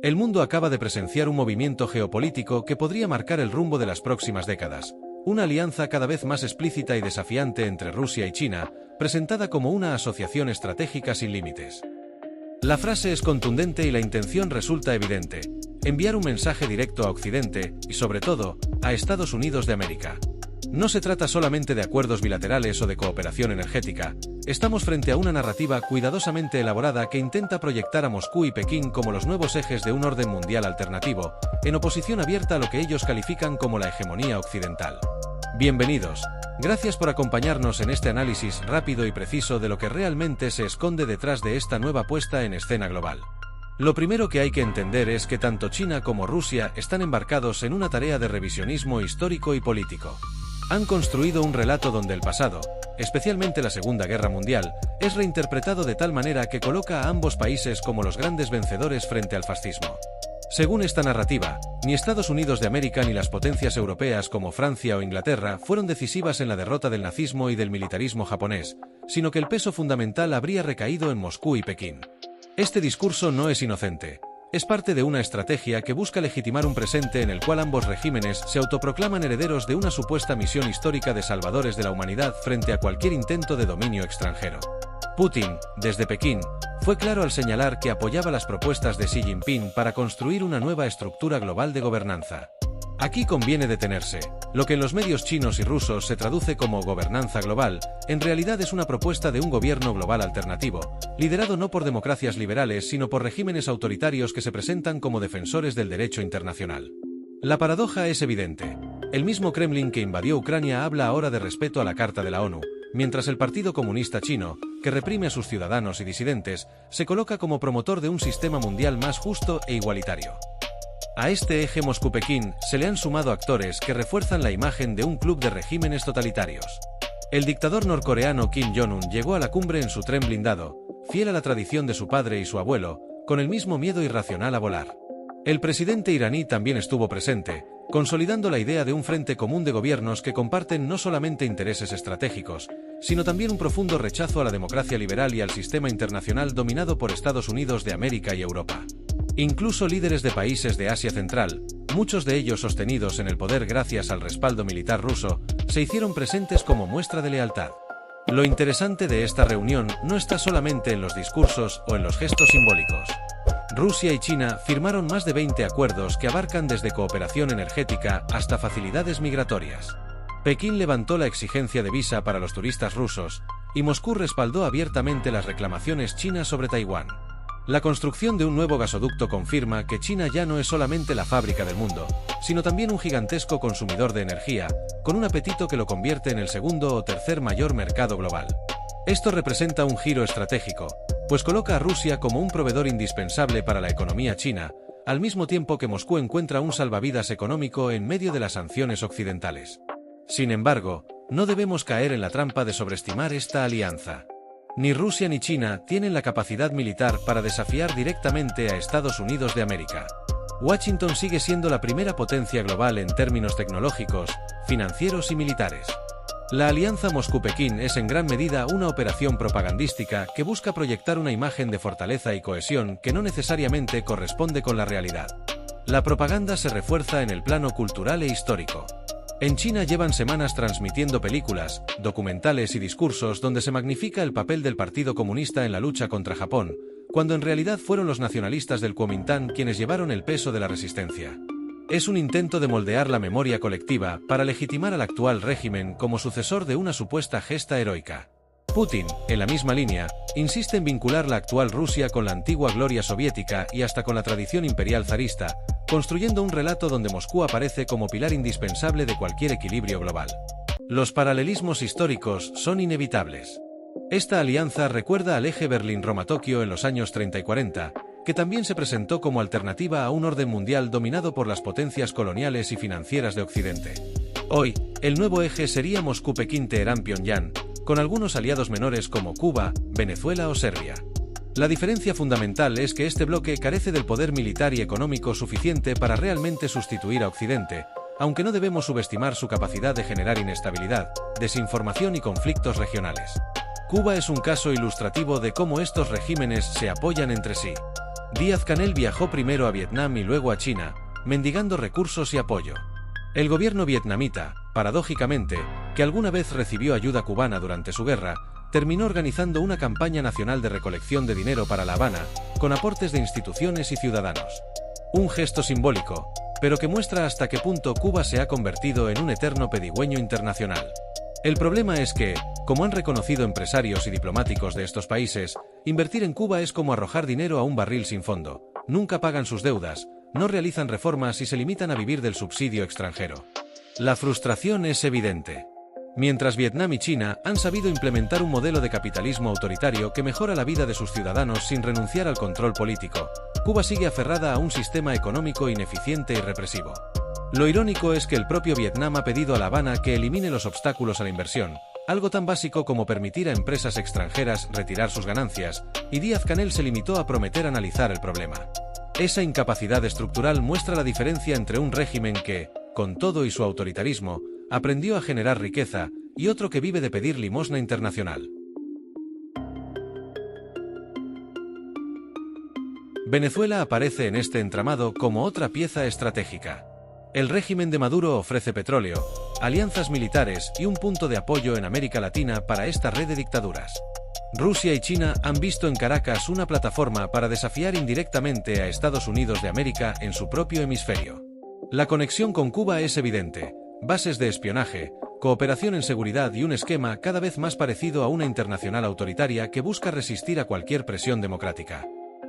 El mundo acaba de presenciar un movimiento geopolítico que podría marcar el rumbo de las próximas décadas. Una alianza cada vez más explícita y desafiante entre Rusia y China, presentada como una asociación estratégica sin límites. La frase es contundente y la intención resulta evidente: enviar un mensaje directo a Occidente y, sobre todo, a Estados Unidos de América. No se trata solamente de acuerdos bilaterales o de cooperación energética. Estamos frente a una narrativa cuidadosamente elaborada que intenta proyectar a Moscú y Pekín como los nuevos ejes de un orden mundial alternativo, en oposición abierta a lo que ellos califican como la hegemonía occidental. Bienvenidos. Gracias por acompañarnos en este análisis rápido y preciso de lo que realmente se esconde detrás de esta nueva puesta en escena global. Lo primero que hay que entender es que tanto China como Rusia están embarcados en una tarea de revisionismo histórico y político. Han construido un relato donde el pasado, especialmente la Segunda Guerra Mundial, es reinterpretado de tal manera que coloca a ambos países como los grandes vencedores frente al fascismo. Según esta narrativa, ni Estados Unidos de América ni las potencias europeas como Francia o Inglaterra fueron decisivas en la derrota del nazismo y del militarismo japonés, sino que el peso fundamental habría recaído en Moscú y Pekín. Este discurso no es inocente. Es parte de una estrategia que busca legitimar un presente en el cual ambos regímenes se autoproclaman herederos de una supuesta misión histórica de salvadores de la humanidad frente a cualquier intento de dominio extranjero. Putin, desde Pekín, fue claro al señalar que apoyaba las propuestas de Xi Jinping para construir una nueva estructura global de gobernanza. Aquí conviene detenerse. Lo que en los medios chinos y rusos se traduce como gobernanza global, en realidad es una propuesta de un gobierno global alternativo, liderado no por democracias liberales sino por regímenes autoritarios que se presentan como defensores del derecho internacional. La paradoja es evidente. El mismo Kremlin que invadió Ucrania habla ahora de respeto a la Carta de la ONU, mientras el Partido Comunista Chino, que reprime a sus ciudadanos y disidentes, se coloca como promotor de un sistema mundial más justo e igualitario. A este eje Moscú-Pekín se le han sumado actores que refuerzan la imagen de un club de regímenes totalitarios. El dictador norcoreano Kim Jong-un llegó a la cumbre en su tren blindado, fiel a la tradición de su padre y su abuelo, con el mismo miedo irracional a volar. El presidente iraní también estuvo presente, consolidando la idea de un frente común de gobiernos que comparten no solamente intereses estratégicos, sino también un profundo rechazo a la democracia liberal y al sistema internacional dominado por Estados Unidos de América y Europa. Incluso líderes de países de Asia Central, muchos de ellos sostenidos en el poder gracias al respaldo militar ruso, se hicieron presentes como muestra de lealtad. Lo interesante de esta reunión no está solamente en los discursos o en los gestos simbólicos. Rusia y China firmaron más de 20 acuerdos que abarcan desde cooperación energética hasta facilidades migratorias. Pekín levantó la exigencia de visa para los turistas rusos, y Moscú respaldó abiertamente las reclamaciones chinas sobre Taiwán. La construcción de un nuevo gasoducto confirma que China ya no es solamente la fábrica del mundo, sino también un gigantesco consumidor de energía, con un apetito que lo convierte en el segundo o tercer mayor mercado global. Esto representa un giro estratégico, pues coloca a Rusia como un proveedor indispensable para la economía china, al mismo tiempo que Moscú encuentra un salvavidas económico en medio de las sanciones occidentales. Sin embargo, no debemos caer en la trampa de sobreestimar esta alianza. Ni Rusia ni China tienen la capacidad militar para desafiar directamente a Estados Unidos de América. Washington sigue siendo la primera potencia global en términos tecnológicos, financieros y militares. La alianza Moscú-Pekín es en gran medida una operación propagandística que busca proyectar una imagen de fortaleza y cohesión que no necesariamente corresponde con la realidad. La propaganda se refuerza en el plano cultural e histórico. En China llevan semanas transmitiendo películas, documentales y discursos donde se magnifica el papel del Partido Comunista en la lucha contra Japón, cuando en realidad fueron los nacionalistas del Kuomintang quienes llevaron el peso de la resistencia. Es un intento de moldear la memoria colectiva para legitimar al actual régimen como sucesor de una supuesta gesta heroica. Putin, en la misma línea, insiste en vincular la actual Rusia con la antigua gloria soviética y hasta con la tradición imperial zarista, construyendo un relato donde Moscú aparece como pilar indispensable de cualquier equilibrio global. Los paralelismos históricos son inevitables. Esta alianza recuerda al eje Berlín-Roma-Tokio en los años 30 y 40, que también se presentó como alternativa a un orden mundial dominado por las potencias coloniales y financieras de Occidente. Hoy, el nuevo eje sería Moscú-Pekín-Teherán-Pyongyang, con algunos aliados menores como Cuba, Venezuela o Serbia. La diferencia fundamental es que este bloque carece del poder militar y económico suficiente para realmente sustituir a Occidente, aunque no debemos subestimar su capacidad de generar inestabilidad, desinformación y conflictos regionales. Cuba es un caso ilustrativo de cómo estos regímenes se apoyan entre sí. Díaz-Canel viajó primero a Vietnam y luego a China, mendigando recursos y apoyo. El gobierno vietnamita, paradójicamente, que alguna vez recibió ayuda cubana durante su guerra, terminó organizando una campaña nacional de recolección de dinero para La Habana, con aportes de instituciones y ciudadanos. Un gesto simbólico, pero que muestra hasta qué punto Cuba se ha convertido en un eterno pedigüeño internacional. El problema es que, como han reconocido empresarios y diplomáticos de estos países, invertir en Cuba es como arrojar dinero a un barril sin fondo. Nunca pagan sus deudas, no realizan reformas y se limitan a vivir del subsidio extranjero. La frustración es evidente. Mientras Vietnam y China han sabido implementar un modelo de capitalismo autoritario que mejora la vida de sus ciudadanos sin renunciar al control político, Cuba sigue aferrada a un sistema económico ineficiente y represivo. Lo irónico es que el propio Vietnam ha pedido a La Habana que elimine los obstáculos a la inversión, algo tan básico como permitir a empresas extranjeras retirar sus ganancias, y Díaz-Canel se limitó a prometer analizar el problema. Esa incapacidad estructural muestra la diferencia entre un régimen que, con todo y su autoritarismo, aprendió a generar riqueza, y otro que vive de pedir limosna internacional. Venezuela aparece en este entramado como otra pieza estratégica. El régimen de Maduro ofrece petróleo, alianzas militares y un punto de apoyo en América Latina para esta red de dictaduras. Rusia y China han visto en Caracas una plataforma para desafiar indirectamente a Estados Unidos de América en su propio hemisferio. La conexión con Cuba es evidente: bases de espionaje, cooperación en seguridad y un esquema cada vez más parecido a una internacional autoritaria que busca resistir a cualquier presión democrática.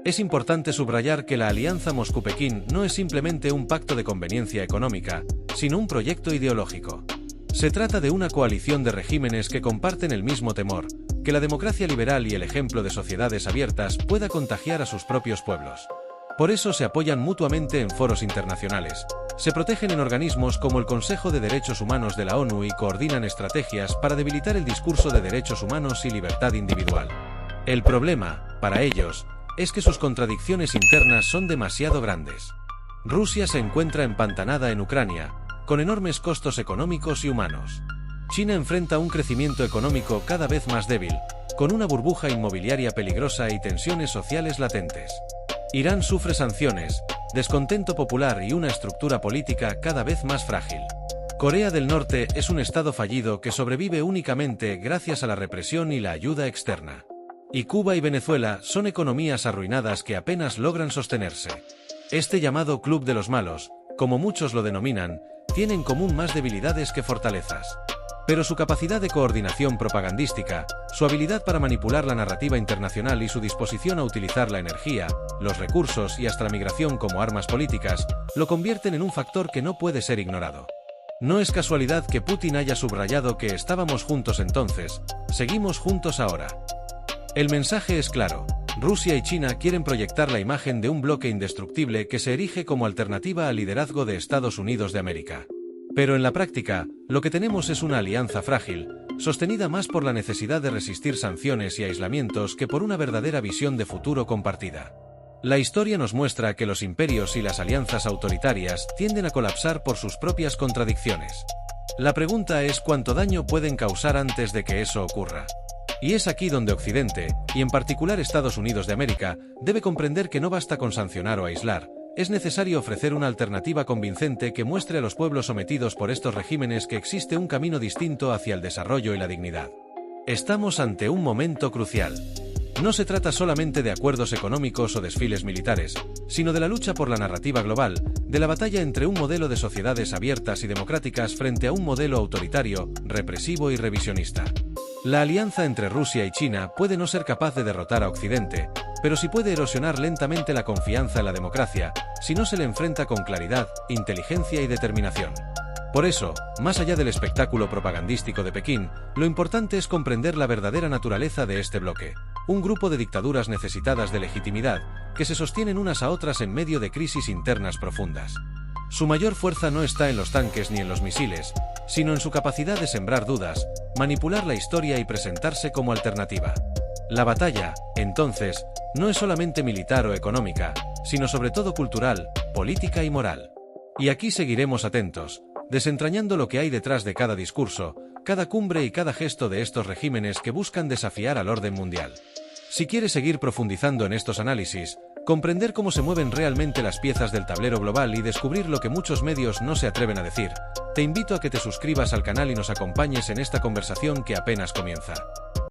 Es importante subrayar que la alianza Moscú-Pekín no es simplemente un pacto de conveniencia económica, sino un proyecto ideológico. Se trata de una coalición de regímenes que comparten el mismo temor: que la democracia liberal y el ejemplo de sociedades abiertas pueda contagiar a sus propios pueblos. Por eso se apoyan mutuamente en foros internacionales, se protegen en organismos como el Consejo de Derechos Humanos de la ONU y coordinan estrategias para debilitar el discurso de derechos humanos y libertad individual. El problema, para ellos, es que sus contradicciones internas son demasiado grandes. Rusia se encuentra empantanada en Ucrania, con enormes costos económicos y humanos. China enfrenta un crecimiento económico cada vez más débil, con una burbuja inmobiliaria peligrosa y tensiones sociales latentes. Irán sufre sanciones, descontento popular y una estructura política cada vez más frágil. Corea del Norte es un estado fallido que sobrevive únicamente gracias a la represión y la ayuda externa. Y Cuba y Venezuela son economías arruinadas que apenas logran sostenerse. Este llamado Club de los Malos, como muchos lo denominan, tiene en común más debilidades que fortalezas. Pero su capacidad de coordinación propagandística, su habilidad para manipular la narrativa internacional y su disposición a utilizar la energía, los recursos y hasta la migración como armas políticas, lo convierten en un factor que no puede ser ignorado. No es casualidad que Putin haya subrayado que estábamos juntos entonces, seguimos juntos ahora. El mensaje es claro: Rusia y China quieren proyectar la imagen de un bloque indestructible que se erige como alternativa al liderazgo de Estados Unidos de América. Pero en la práctica, lo que tenemos es una alianza frágil, sostenida más por la necesidad de resistir sanciones y aislamientos que por una verdadera visión de futuro compartida. La historia nos muestra que los imperios y las alianzas autoritarias tienden a colapsar por sus propias contradicciones. La pregunta es cuánto daño pueden causar antes de que eso ocurra. Y es aquí donde Occidente, y en particular Estados Unidos de América, debe comprender que no basta con sancionar o aislar. Es necesario ofrecer una alternativa convincente que muestre a los pueblos sometidos por estos regímenes que existe un camino distinto hacia el desarrollo y la dignidad. Estamos ante un momento crucial. No se trata solamente de acuerdos económicos o desfiles militares, sino de la lucha por la narrativa global, de la batalla entre un modelo de sociedades abiertas y democráticas frente a un modelo autoritario, represivo y revisionista. La alianza entre Rusia y China puede no ser capaz de derrotar a Occidente, pero sí puede erosionar lentamente la confianza en la democracia, si no se le enfrenta con claridad, inteligencia y determinación. Por eso, más allá del espectáculo propagandístico de Pekín, lo importante es comprender la verdadera naturaleza de este bloque: un grupo de dictaduras necesitadas de legitimidad, que se sostienen unas a otras en medio de crisis internas profundas. Su mayor fuerza no está en los tanques ni en los misiles, sino en su capacidad de sembrar dudas, manipular la historia y presentarse como alternativa. La batalla, entonces, no es solamente militar o económica, sino sobre todo cultural, política y moral. Y aquí seguiremos atentos, desentrañando lo que hay detrás de cada discurso, cada cumbre y cada gesto de estos regímenes que buscan desafiar al orden mundial. Si quieres seguir profundizando en estos análisis, Comprender cómo se mueven realmente las piezas del tablero global y descubrir lo que muchos medios no se atreven a decir. Te invito a que te suscribas al canal y nos acompañes en esta conversación que apenas comienza.